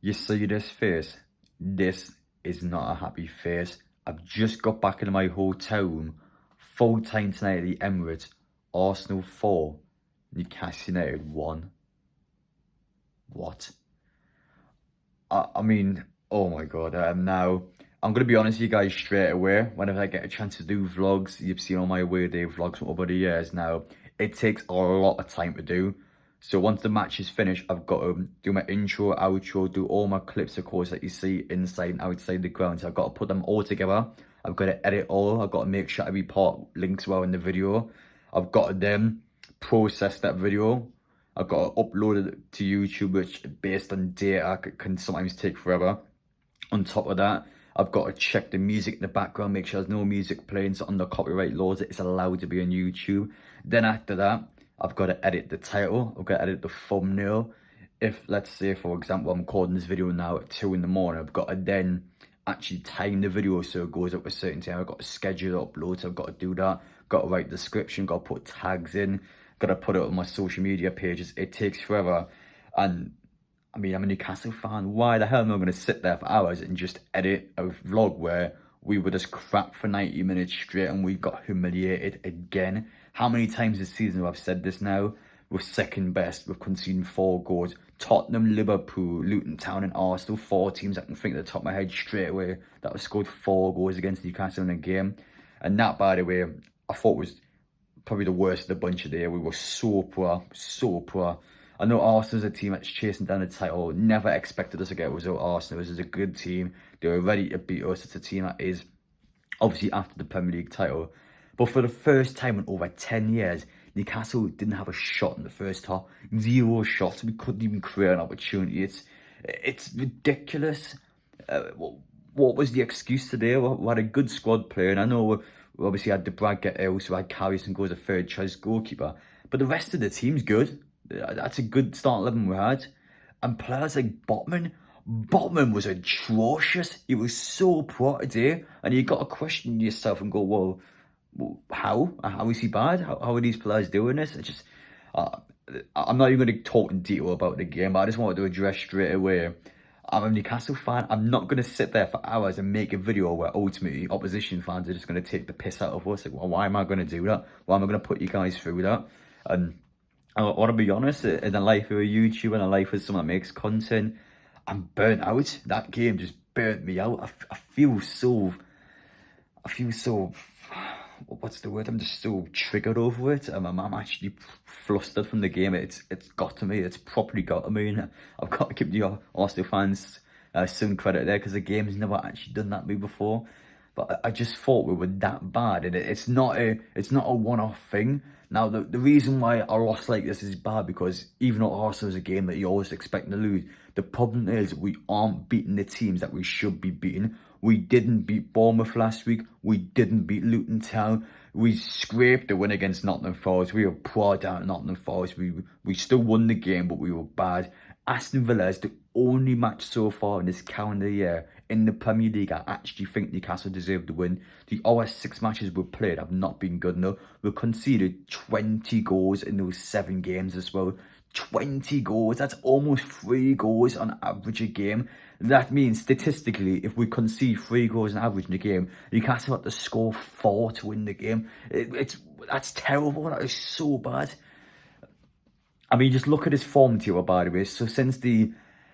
You see this face? This is not a happy face. I've just got back into my hotel room. Full time tonight at the Emirates. Arsenal 4. Newcastle United 1. What? I mean, oh my God. Now, I'm going to be honest with you guys straight away. Whenever I get a chance to do vlogs, you've seen all my away day vlogs for over the years now. It takes a lot of time to do. So once the match is finished, I've got to do my intro, outro, do all my clips, of course, that you see inside and outside the ground. So I've got to put them all together. I've got to edit all. I've got to make sure every part links well in the video. I've got to then process that video. I've got to upload it to YouTube, which based on data can sometimes take forever. On top of that, I've got to check the music in the background, make sure there's no music playing, so under copyright laws, it's allowed to be on YouTube. Then after that, I've got to edit the title, I've got to edit the thumbnail. If, let's say, for example, I'm recording this video now at 2 in the morning, I've got to then actually time the video so it goes up a certain time. I've got to schedule the upload, so I've got to do that. Got to write the description, got to put tags in, got to put it on my social media pages. It takes forever. And I mean, I'm a Newcastle fan. Why the hell am I going to sit there for hours and just edit a vlog where we were just crap for 90 minutes straight and we got humiliated again? How many times this season have I said this now? We're second best. We've conceded 4 goals. Tottenham, Liverpool, Luton Town and Arsenal. 4 teams I can think at the top of my head straight away that have scored 4 goals against Newcastle in a game. And that, by the way, I thought was probably the worst of the bunch of the year. We were so poor, so poor. I know Arsenal's a team that's chasing down the title. Never expected us to get a result. Arsenal is a good team. They were ready to beat us. It's a team that is obviously after the Premier League title. But for the first time in over 10 years, Newcastle didn't have a shot in the first half. 0 shots. We couldn't even create an opportunity. It's ridiculous. What was the excuse today? We had a good squad player, and I know we obviously had the Brad get ill, so we had Carrison go as a third choice goalkeeper. But the rest of the team's good. That's a good start 11 we had. And players like Botman was atrocious. He was so poor today. And you got to question yourself and go, well, how? How is he bad? How are these players doing this? I'm not even going to talk in detail about the game, but I just wanted to address straight away. I'm a Newcastle fan. I'm not going to sit there for hours and make a video where ultimately opposition fans are just going to take the piss out of us. Like, well, why am I going to do that? Why am I going to put you guys through that? And I want to be honest, in a life of a YouTuber and a life as someone that makes content, I'm burnt out. That game just burnt me out. I feel so, what's the word? I'm just so triggered over it. I'm actually flustered from the game. It's got to me. It's properly got to me. And I've got to give the Arsenal fans some credit there because the game's never actually done that to me before. But I just thought we were that bad, and it's not a one-off thing. Now the reason why a loss like this is bad because even though Arsenal is a game that you always expect to lose, the problem is we aren't beating the teams that we should be beating. We didn't beat Bournemouth last week. We didn't beat Luton Town. We scraped the win against Nottingham Forest. We were poor down at Nottingham Forest. We still won the game, but we were bad. Aston Villa is the only match so far in this calendar year in the Premier League I actually think Newcastle deserved to win. The other 6 matches we've played have not been good enough. We've conceded 20 goals in those 7 games as well. 20 goals, that's almost 3 goals on average a game. That means statistically, if we concede 3 goals on average in a game, Newcastle have to score 4 to win the game. That's terrible. That is so bad. I mean, just look at his form table, by the way. So since the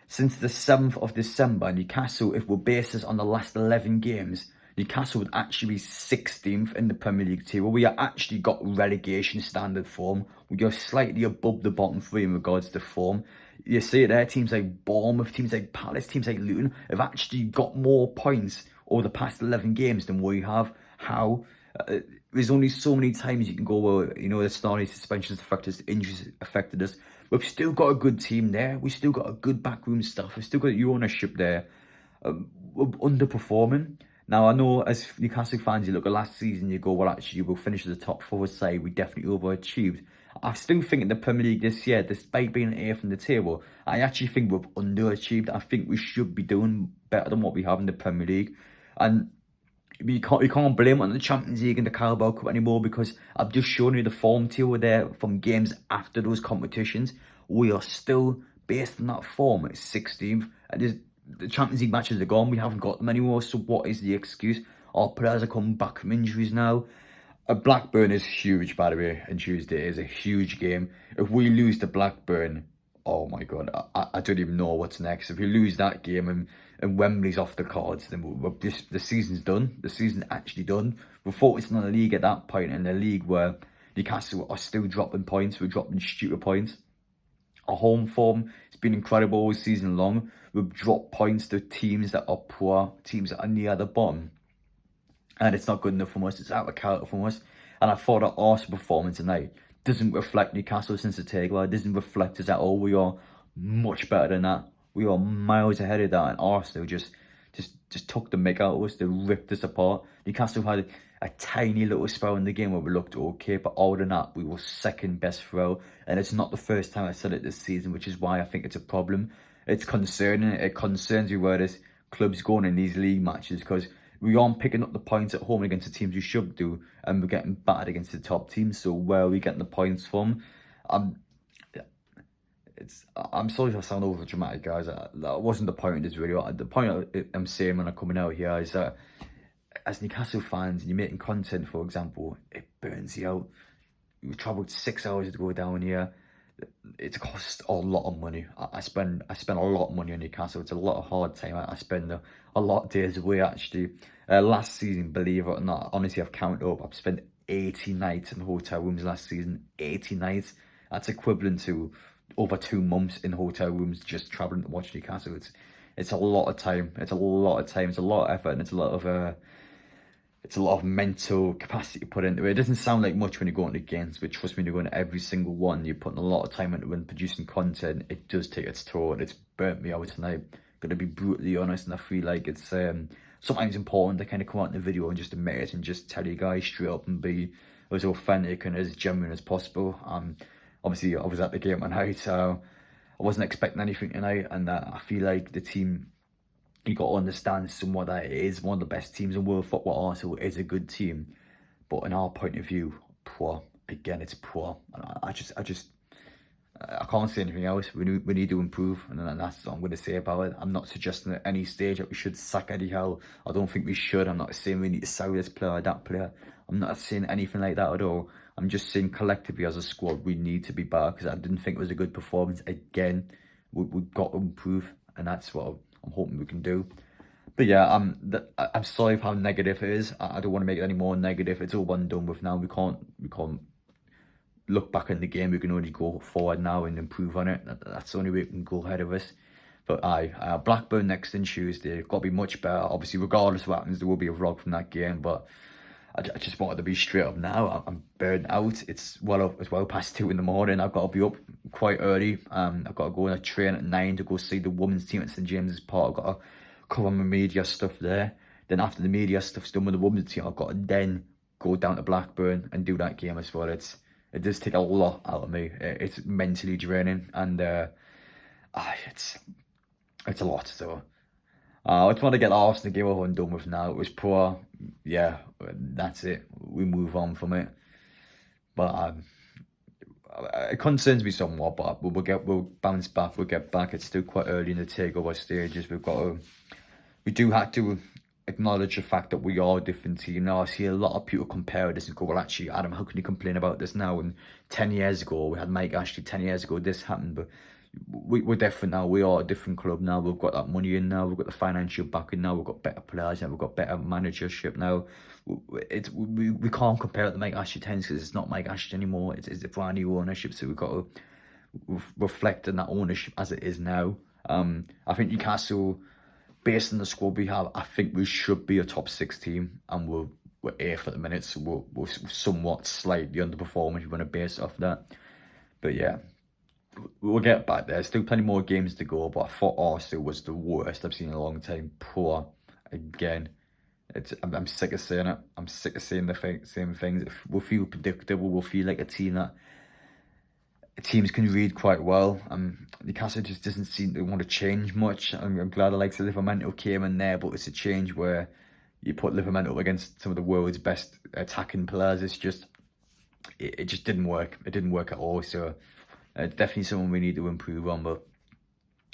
7th of December, Newcastle, if we base this on the last 11 games, Newcastle would actually be 16th in the Premier League table. We are actually got relegation standard form. We are slightly above the bottom 3 in regards to form. You see it there, teams like Bournemouth, teams like Palace, teams like Luton have actually got more points over the past 11 games than we have. How? There's only so many times you can go, well, you know, the starting suspensions affected us, injuries affected us. We've still got a good team there. We've still got a good backroom staff. We've still got your ownership there. We're underperforming. Now, I know as Newcastle fans, you look at last season, you go, well, actually, we'll finish as a top 4 side. We definitely overachieved. I still think in the Premier League this year, despite being 8th in the table, I actually think we've underachieved. I think we should be doing better than what we have in the Premier League. And you can't blame it on the Champions League and the Carabao Cup anymore because I've just shown you the form table there from games after those competitions. We are still based on that form, it's 16th. And the Champions League matches are gone. We haven't got them anymore. So what is the excuse? Our players are coming back from injuries now. Blackburn is huge, by the way, and Tuesday is a huge game. If we lose to Blackburn, oh my God, I don't even know what's next. If we lose that game and Wembley's off the cards, then the season's done. The season's actually done. We're focusing on the league at that point, in the league where Newcastle are still dropping points. We're dropping stupid points. Our home form has been incredible all season long. We've dropped points to teams that are poor, teams that are near the bottom. And it's not good enough for us. It's out of character for us. And I thought that Arsenal performance tonight doesn't reflect Newcastle since the takeover. It doesn't reflect us at all. We are much better than that. We are miles ahead of that. And Arsenal just took the mick out of us. They ripped us apart. Newcastle had a tiny little spell in the game where we looked okay. But other than that, we were second best throw. And it's not the first time I said it this season, which is why I think it's a problem. It's concerning. It concerns me where this club's going in these league matches, because we aren't picking up the points at home against the teams we should do, and we're getting battered against the top teams. So where are we getting the points from? I'm sorry if I sound over dramatic, guys. That wasn't the point of this video. The point I'm saying when I'm coming out here is that as Newcastle fans, and you're making content, for example, it burns you out. We travelled 6 hours to go down here. It costs a lot of money. I spend a lot of money on Newcastle. It's a lot of hard time. I spend a lot of days away, actually. Last season, believe it or not, honestly, I've counted up. I've spent 80 nights in hotel rooms last season. 80 nights. That's equivalent to over 2 months in hotel rooms just travelling to watch Newcastle. It's a lot of time. It's a lot of time. It's a lot of effort, and it's a lot of mental capacity to put into it. It doesn't sound like much when you're going to games, but trust me, you're going to every single one. You're putting a lot of time into it, producing content. It does take its toll, and it's burnt me out tonight. Gonna be brutally honest, and I feel like it's sometimes important to kind of come out in the video and just admit it and just tell you guys straight up and be as authentic and as genuine as possible. Obviously, I was at the game tonight, so I wasn't expecting anything tonight, and I feel like the team, you got to understand somewhat that it is one of the best teams in world football. Arsenal is a good team, but in our point of view, poor. Again, it's poor. And I can't say anything else. We need to improve, and that's what I'm going to say about it. I'm not suggesting at any stage that we should sack Eddie Howe. I don't think we should. I'm not saying we need to sell this player or that player. I'm not saying anything like that at all. I'm just saying collectively as a squad, we need to be better, because I didn't think it was a good performance. Again, we've got to improve, and that's what I'm hoping we can do. But yeah, I'm sorry for how negative it is. I don't want to make it any more negative. It's all one done with now. We can't look back in the game. We can only go forward now and improve on it. That's the only way we can go ahead of us. But Blackburn next on Tuesday. Got to be much better. Obviously, regardless of what happens, there will be a vlog from that game. But I just wanted to be straight up now. I'm burnt out. It's well past 2 in the morning. I've got to be up quite early. I've got to go on a train at 9 to go see the women's team at St James's Park. I've got to cover my media stuff there. Then after the media stuff's done with the women's team, I've got to then go down to Blackburn and do that game as well. It does take a lot out of me. It's mentally draining, and it's a lot. So I just want to get Arsenal game over and done with now. It was poor. Yeah, that's it. We move on from it. But it concerns me somewhat. But we'll bounce back. We'll get back. It's still quite early in the takeover stages. We do have to acknowledge the fact that we are a different team now. I see a lot of people compare this and go, well, actually, Adam, how can you complain about this now? And 10 years ago, we had Mike Ashley. 10 years ago, this happened. But we're different now. We are a different club now. We've got that money in now. We've got the financial backing now. We've got better players now. We've got better managership now. We can't compare it to Mike Ashley 10 because it's not Mike Ashley anymore. It's a brand new ownership. So we've got to reflect on that ownership as it is now. I think Newcastle, based on the squad we have, I think we should be a top 6 team, and we're 8th at the minute, so we're somewhat slightly underperforming if you want to base it off that. But yeah, we'll get back there. Still plenty more games to go, but I thought Arsenal was the worst I've seen in a long time. Poor again. I'm sick of saying it. I'm sick of saying the same things. We'll feel predictable. We'll feel like a team that teams can read quite well. Newcastle just doesn't seem to want to change much. I'm glad the likes of Livermore came in there, but it's a change where you put Livermore up against some of the world's best attacking players. It's just, it just didn't work. It didn't work at all. So definitely someone we need to improve on. But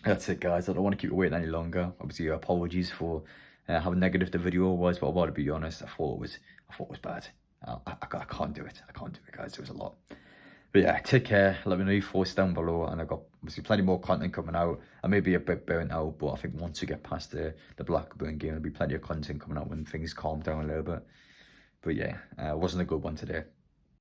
That's it, guys. I don't want to keep you waiting any longer. Obviously, apologies for how negative the video was, but I want to be honest. I thought it was bad. I can't do it. I can't do it, guys. There was a lot. But yeah, take care. Let me know your thoughts down below, and I've got obviously plenty more content coming out. I may be a bit burnt out, but I think once we get past the Blackburn game, there'll be plenty of content coming out when things calm down a little bit. But yeah, it wasn't a good one today.